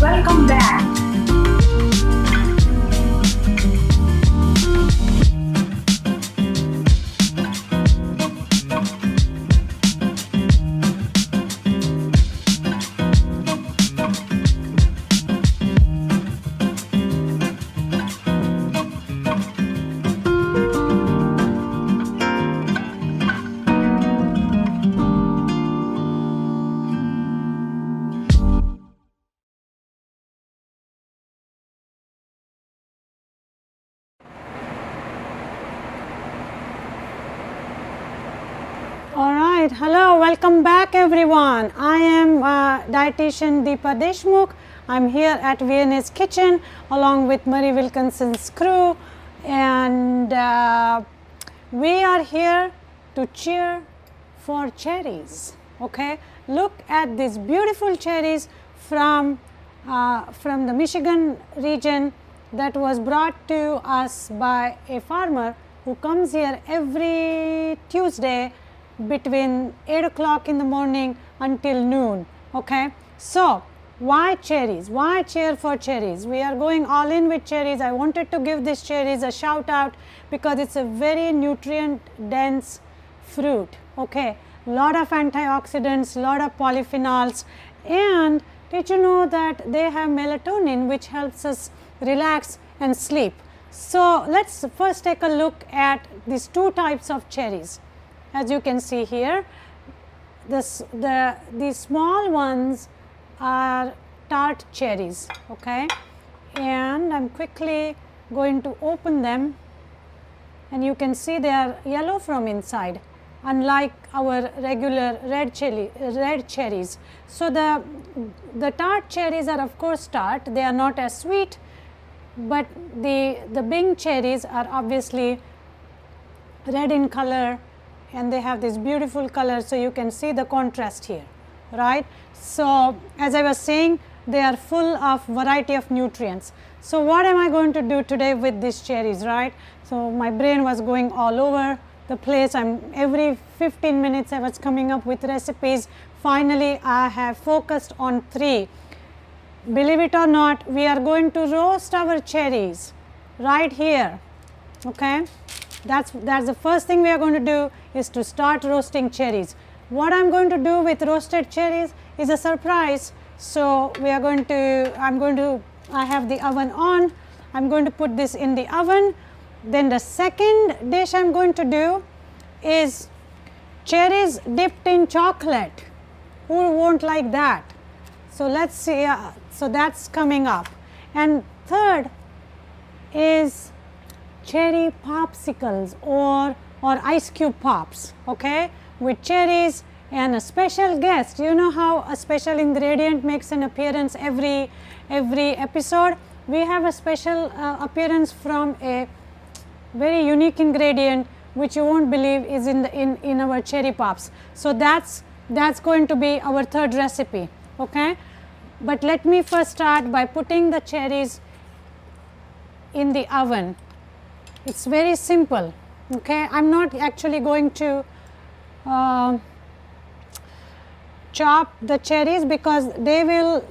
Welcome back. Alright, hello, welcome back everyone. I am dietitian Deepa Deshmukh. I am here at VNS Kitchen along with Murray Wilkinson's crew, and we are here to cheer for cherries. Okay, look at these beautiful cherries from the Michigan region that was brought to us by a farmer who comes here every Tuesday between 8 o'clock in the morning until noon. Okay, so why cherries? Why cheer for cherries? We are going all in with cherries. I wanted to give these cherries a shout out because it's a very nutrient dense fruit. Okay, lot of antioxidants, lot of polyphenols, and did you know that they have melatonin which helps us relax and sleep. So let's first take a look at these two types of cherries. As you can see here, the small ones are tart cherries. Okay, and I am quickly going to open them, and you can see they are yellow from inside, unlike our regular red cherries. So the tart cherries are of course tart, they are not as sweet, but the Bing cherries are obviously red in color, and they have this beautiful color. So you can see the contrast here, right? So as I was saying, they are full of variety of nutrients. So what am I going to do today with these cherries, right? So my brain was going all over the place. Every 15 minutes I was coming up with recipes. Finally I have focused on 3. Believe it or not, we are going to roast our cherries right here. Okay, that's the first thing we are going to do, is to start roasting cherries. What I am going to do with roasted cherries is a surprise. So we are going to, I have the oven on, I am going to put this in the oven. Then the second dish I am going to do is cherries dipped in chocolate. Who won't like that? So let's see, so that's coming up. And third is cherry popsicles or ice cube pops, okay, with cherries and a special guest. You know how a special ingredient makes an appearance every episode? We have a special appearance from a very unique ingredient which you won't believe is in our cherry pops. So that's going to be our third recipe. Okay, but let me first start by putting the cherries in the oven. It's very simple. Okay, I am not actually going to chop the cherries because they will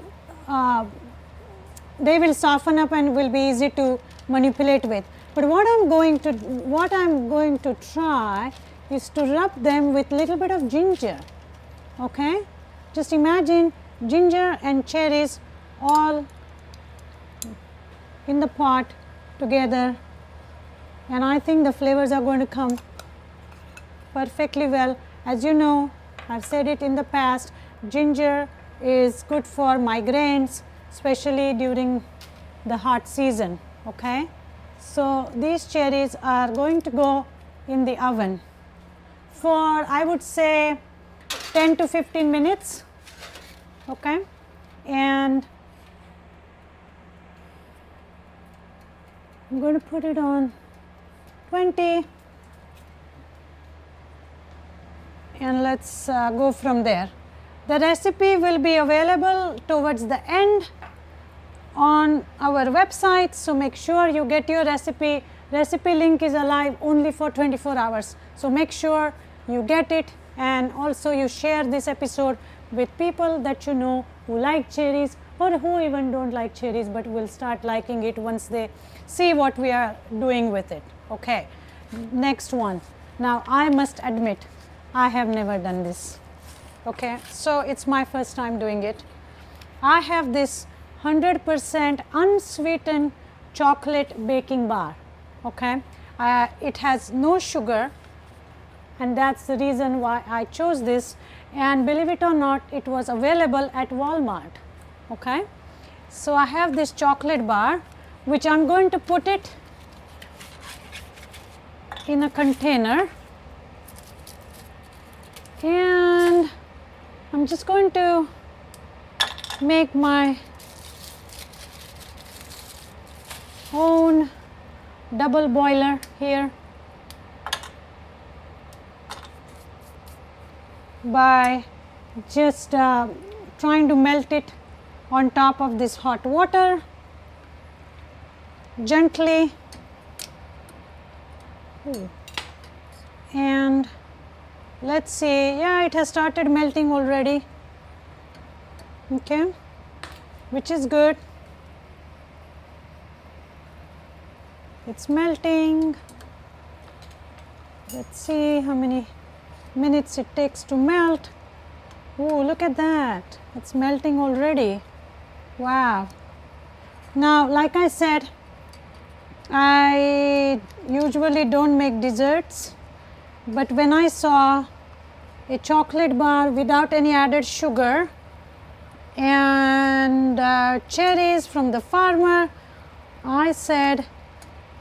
soften up and will be easy to manipulate with. But what I am going to try is to rub them with little bit of ginger. Okay, just imagine ginger and cherries all in the pot together, and I think the flavors are going to come perfectly well. As you know, I have said it in the past, ginger is good for migraines, especially during the hot season. Okay, so these cherries are going to go in the oven for, I would say, 10 to 15 minutes. Okay, and I am going to put it on 20, and let's go from there. The recipe will be available towards the end on our website, so make sure you get your recipe. Recipe link is alive only for 24 hours. So make sure you get it, and also you share this episode with people that you know who like cherries or who even don't like cherries, but will start liking it once they see what we are doing with it. Okay. Next one. Now, I must admit I have never done this. Okay. So, it is my first time doing it. I have this 100% unsweetened chocolate baking bar. Okay. It has no sugar, and that is the reason why I chose this, and believe it or not, it was available at Walmart. Okay. So, I have this chocolate bar which I am going to put it in a container, and I am just going to make my own double boiler here by just trying to melt it on top of this hot water gently. And let us see, yeah, it has started melting already, okay, which is good. It is melting. Let us see how many minutes it takes to melt. Oh, look at that, it is melting already. Wow. Now, like I said, I usually don't make desserts, but when I saw a chocolate bar without any added sugar and cherries from the farmer, I said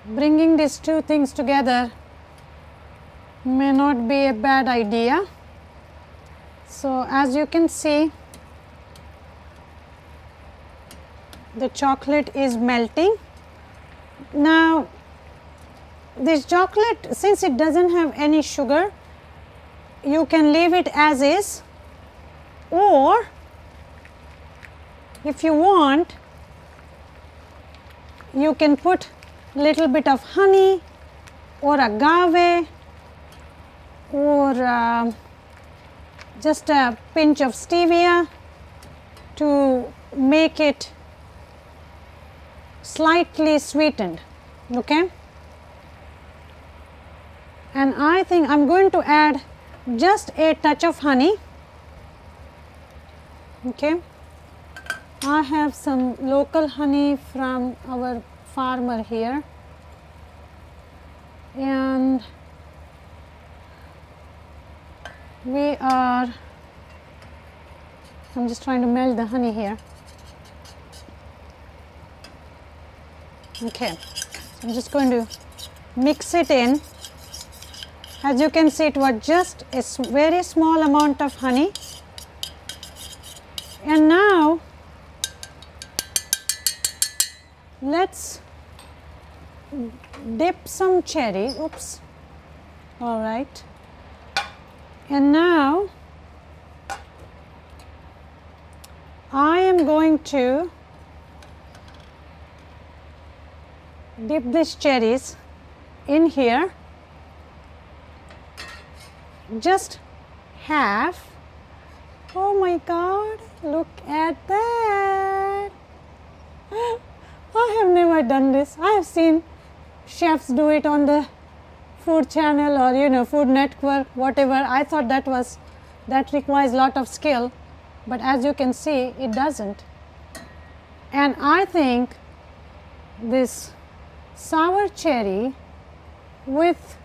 bringing these two things together may not be a bad idea. So, as you can see, the chocolate is melting. Now, this chocolate, since it does not have any sugar, you can leave it as is, or if you want, you can put little bit of honey or agave or just a pinch of stevia to make it slightly sweetened. Okay. And I think I am going to add just a touch of honey. Okay. I have some local honey from our farmer here, and we are, I am just trying to melt the honey here. Okay. I am just going to mix it in. As you can see, it was just a very small amount of honey, and now let us dip some cherries. Oops. All right. And now I am going to dip these cherries in here, just half. Oh my God, look at that. I have never done this. I have seen chefs do it on the Food Channel or Food Network, whatever. I thought that requires lot of skill, but as you can see, it doesn't. And I think this sour cherry with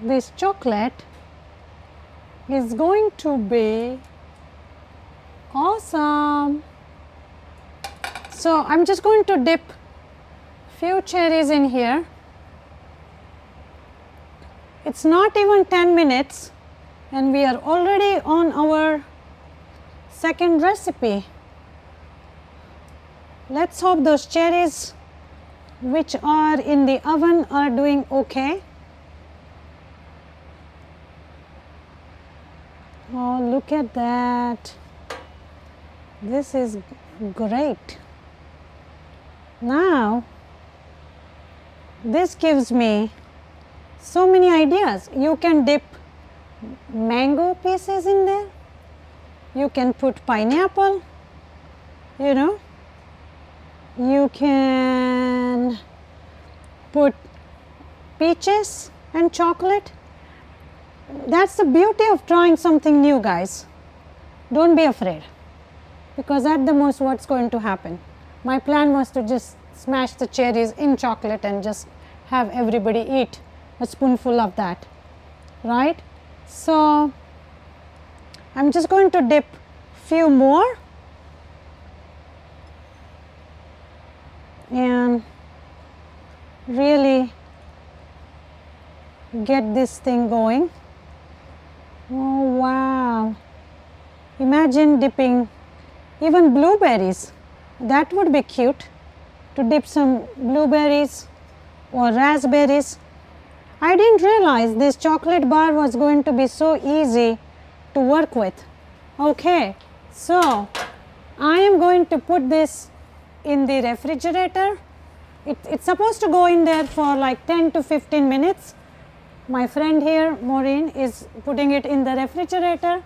this chocolate is going to be awesome. So, I am just going to dip few cherries in here. It is not even 10 minutes and we are already on our second recipe. Let us hope those cherries which are in the oven are doing okay. Oh, look at that. This is great. Now, this gives me so many ideas. You can dip mango pieces in there. You can put pineapple, you know, you can put peaches and chocolate. That's the beauty of trying something new, guys. Don't be afraid, because at the most what's going to happen? My plan was to just smash the cherries in chocolate and just have everybody eat a spoonful of that, right? So I'm just going to dip few more and really get this thing going. Oh wow, imagine dipping even blueberries. That would be cute, to dip some blueberries or raspberries. I didn't realize this chocolate bar was going to be so easy to work with. Okay, so I am going to put this in the refrigerator. It's supposed to go in there for like 10 to 15 minutes. My friend here, Maureen, is putting it in the refrigerator.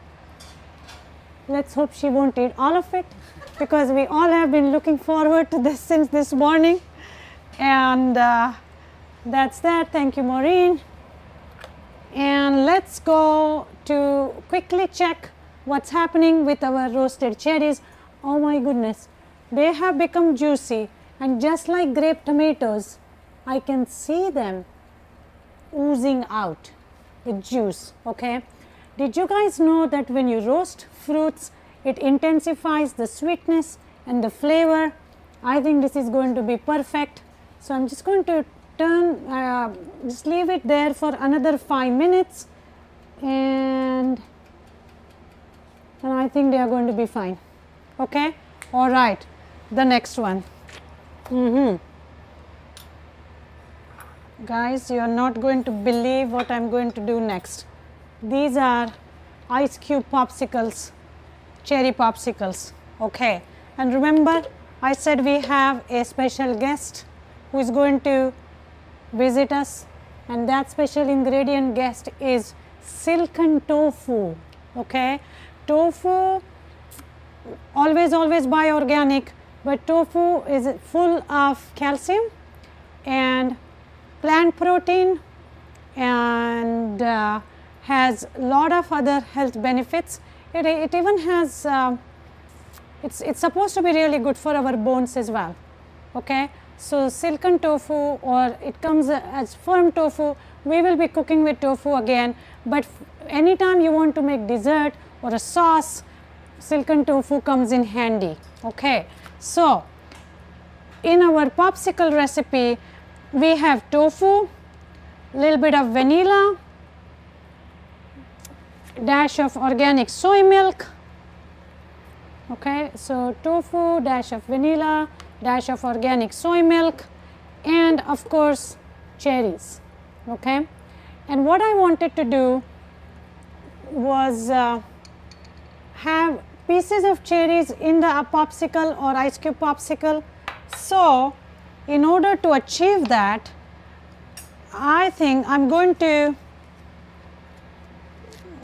Let's hope she won't eat all of it, because we all have been looking forward to this since this morning. And that's that. Thank you, Maureen. And let's go to quickly check what's happening with our roasted cherries. Oh my goodness, they have become juicy, and just like grape tomatoes, I can see them oozing out with juice. Okay, did you guys know that when you roast fruits, it intensifies the sweetness and the flavor? I think this is going to be perfect. So I'm just going to just leave it there for another 5 minutes, and I think they are going to be fine. Okay, all right, the next one. Guys, you are not going to believe what I'm going to do next. These are ice cube popsicles, cherry popsicles. Okay, and remember I said we have a special guest who is going to visit us, and that special ingredient guest is silken tofu. Okay, tofu, always buy organic, but tofu is full of calcium and plant protein, and has lot of other health benefits. It even has it's supposed to be really good for our bones as well. Okay, so silken tofu, or it comes as firm tofu. We will be cooking with tofu again, but anytime you want to make dessert or a sauce, silken tofu comes in handy. Okay, so in our popsicle recipe, we have tofu, little bit of vanilla, dash of organic soy milk. Okay, so tofu, dash of vanilla, dash of organic soy milk, and of course cherries. Okay, and what I wanted to do was have pieces of cherries in the popsicle or ice cube popsicle. So in order to achieve that, I think I'm going to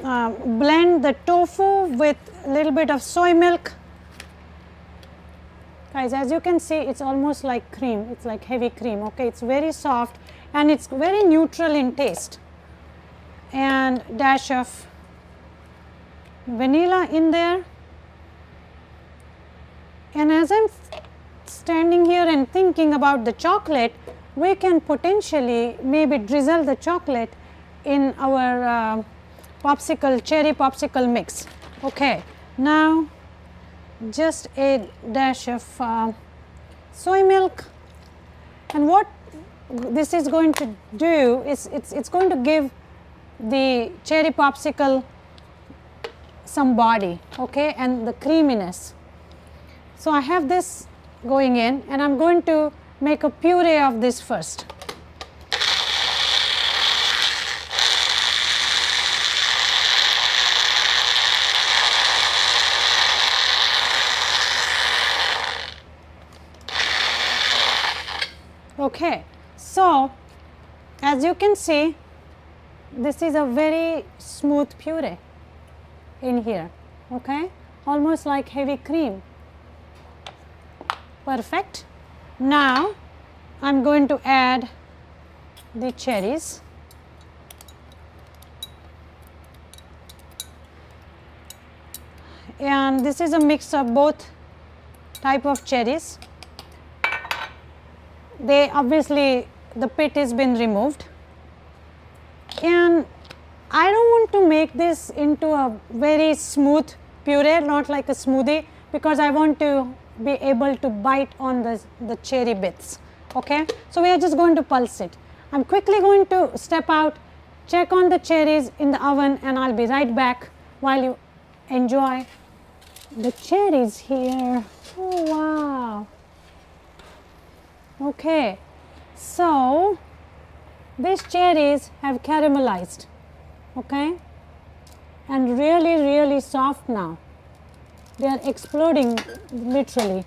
blend the tofu with a little bit of soy milk. Guys, as you can see, it's almost like cream. It's like heavy cream. Okay, it's very soft and it's very neutral in taste. And dash of vanilla in there. And as I'm standing here and thinking about the chocolate, we can potentially maybe drizzle the chocolate in our cherry popsicle mix. Okay, now just a dash of soy milk, and what this is going to do is it's going to give the cherry popsicle some body, okay, and the creaminess. So I have this going in, and I'm going to make a puree of this first. Okay, so as you can see, this is a very smooth puree in here. Okay, almost like heavy cream. Perfect. Now I am going to add the cherries. And this is a mix of both type of cherries. They obviously, the pit has been removed, and I don't want to make this into a very smooth puree, not like a smoothie, because I want to be able to bite on the cherry bits. Okay. So, we are just going to pulse it. I am quickly going to step out, check on the cherries in the oven, and I will be right back while you enjoy the cherries here. Oh wow. Okay. So, these cherries have caramelized, okay, and really soft now. They are exploding literally.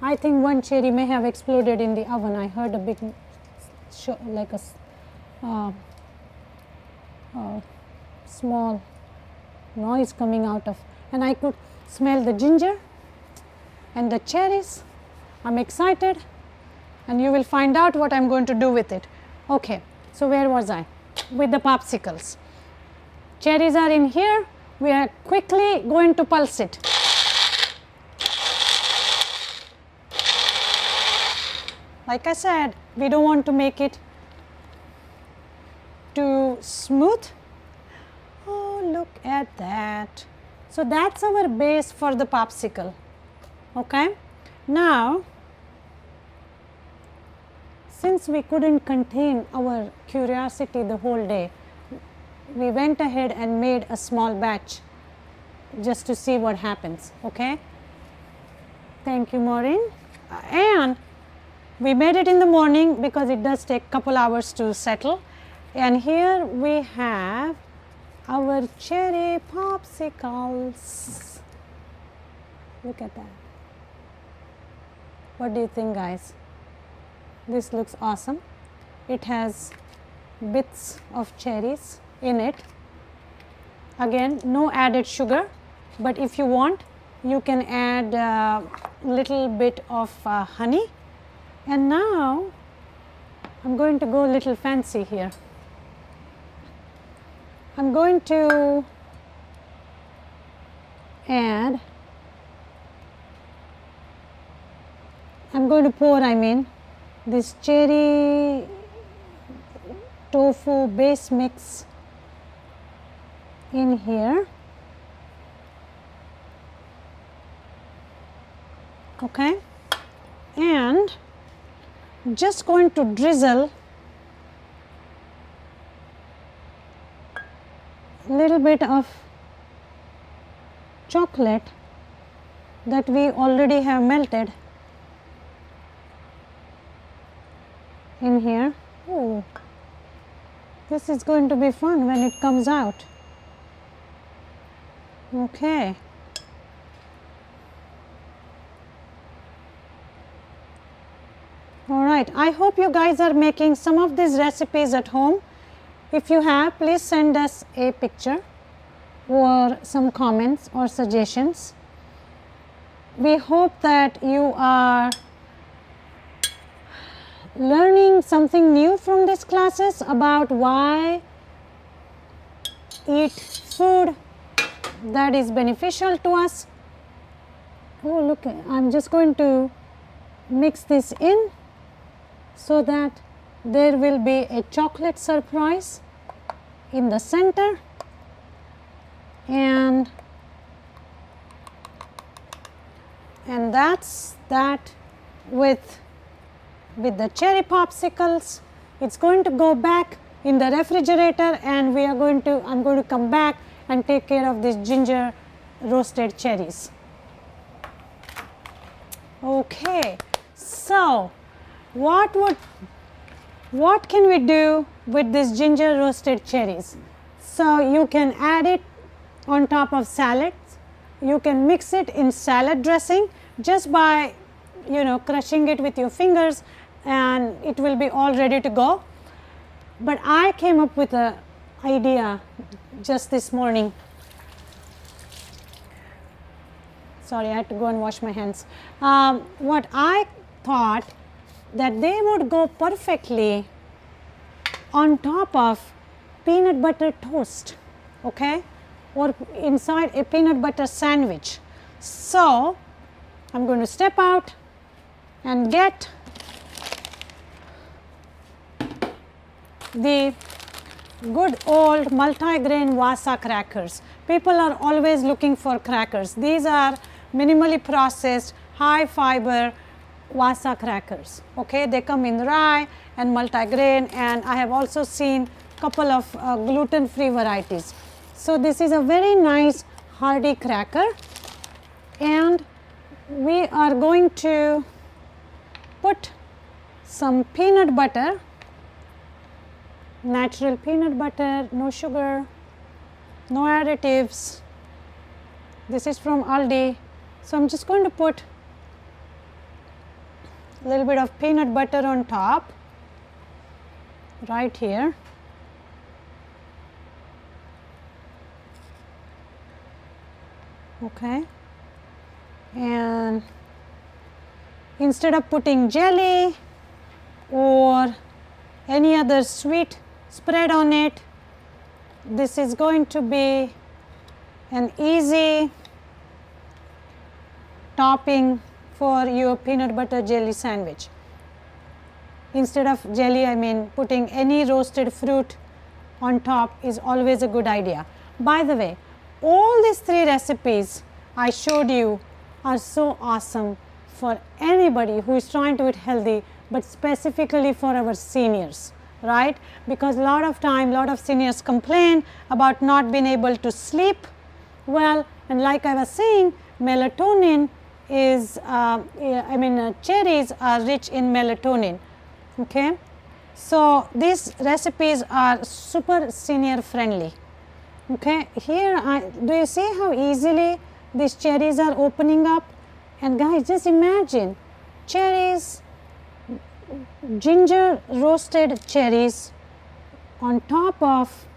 I think one cherry may have exploded in the oven. I heard a big like a small noise coming out of, and I could smell the ginger and the cherries. I am excited, and you will find out what I am going to do with it. Okay. So, where was I? With the popsicles. Cherries are in here. We are quickly going to pulse it. Like I said, we don't want to make it too smooth. Oh, look at that. So, that is our base for the popsicle. Okay. Now, since we could not contain our curiosity the whole day, we went ahead and made a small batch just to see what happens. Okay. Thank you, Maureen. And we made it in the morning because it does take couple hours to settle. And here we have our cherry popsicles. Look at that. What do you think, guys? This looks awesome. It has bits of cherries in it. Again, no added sugar, but if you want, you can add a little bit of honey. And now I am going to go a little fancy here. I am going to add, I am going to pour, this cherry tofu base mix in here. Okay. And just going to drizzle a little bit of chocolate that we already have melted in here. Oh, this is going to be fun when it comes out. Okay. All right. I hope you guys are making some of these recipes at home. If you have, please send us a picture or some comments or suggestions. We hope that you are learning something new from these classes about why eat food that is beneficial to us. Oh, look, I am just going to mix this in so that there will be a chocolate surprise in the center, and that's that with the cherry popsicles. It's going to go back in the refrigerator, and we are going to, I'm going to come back and take care of these ginger roasted cherries. Okay. So, what can we do with this ginger roasted cherries? So, you can add it on top of salads. You can mix it in salad dressing just by, crushing it with your fingers, and it will be all ready to go. But I came up with an idea just this morning. Sorry, I had to go and wash my hands. What I thought that they would go perfectly on top of peanut butter toast, okay, or inside a peanut butter sandwich. So, I am going to step out and get the good old multigrain Wasa crackers. People are always looking for crackers. These are minimally processed, high fiber Wasa crackers. Okay, they come in rye and multigrain, and I have also seen couple of gluten free varieties. So, this is a very nice hearty cracker, and we are going to put some peanut butter, natural peanut butter, no sugar, no additives. This is from Aldi. So, I am just going to put a little bit of peanut butter on top right here. Okay. And instead of putting jelly or any other sweet spread on it, this is going to be an easy topping for your peanut butter jelly sandwich. Instead of jelly, I mean putting any roasted fruit on top is always a good idea. By the way, all these 3 recipes I showed you are so awesome for anybody who is trying to eat healthy, but specifically for our seniors, right? Because lot of seniors complain about not being able to sleep well, and like I was saying, melatonin is cherries are rich in melatonin. Okay, so these recipes are super senior friendly. Okay, here do you see how easily these cherries are opening up? And guys, just imagine cherries, ginger roasted cherries on top of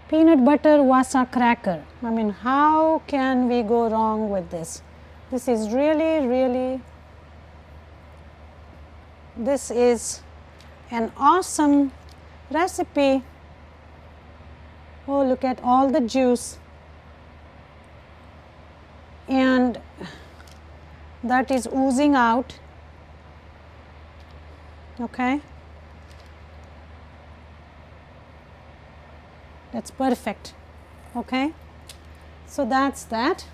peanut butter Wasa cracker. I mean, how can we go wrong with this? This is really this is an awesome recipe. Oh, look at all the juice, and that is oozing out. Okay, that's perfect. Okay, so that's that.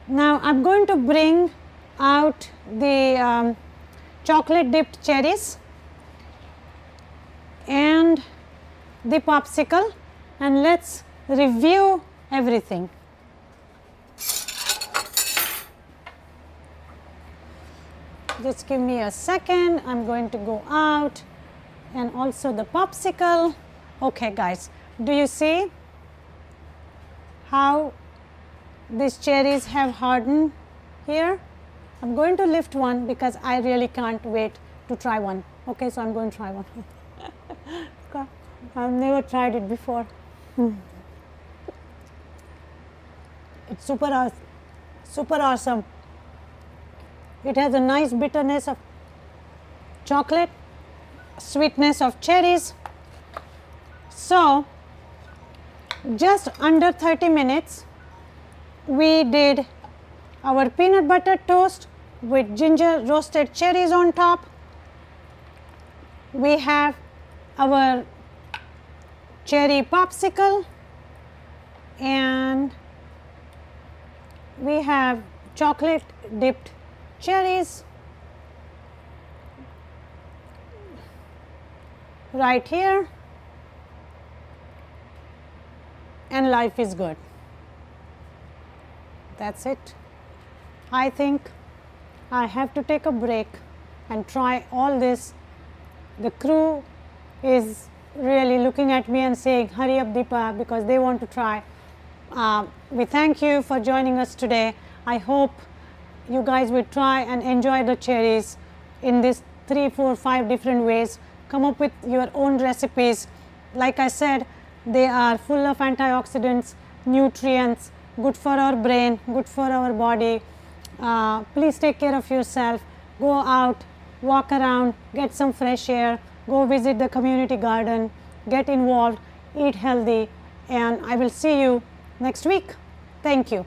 Now I am going to bring out the chocolate dipped cherries and the popsicle, and let's review everything. Just give me a second. I am going to go out, and also the popsicle. Okay guys, do you see how these cherries have hardened here? I am going to lift one because I really can't wait to try one. Okay, so I am going to try one. I have never tried it before. It's super awesome. It has a nice bitterness of chocolate, sweetness of cherries. So, just under 30 minutes we did our peanut butter toast with ginger roasted cherries on top. We have our cherry popsicle, and we have chocolate dipped cherries right here, and life is good. That's it. I think I have to take a break and try all this. The crew is really looking at me and saying, hurry up Deepa, because they want to try. We thank you for joining us today. I hope you guys will try and enjoy the cherries in this 3, 4, 5 different ways. Come up with your own recipes. Like I said, They are full of antioxidants, nutrients, good for our brain, good for our body. Please take care of yourself. Go out, walk around, get some fresh air, go visit the community garden, get involved, eat healthy, and I will see you next week. Thank you.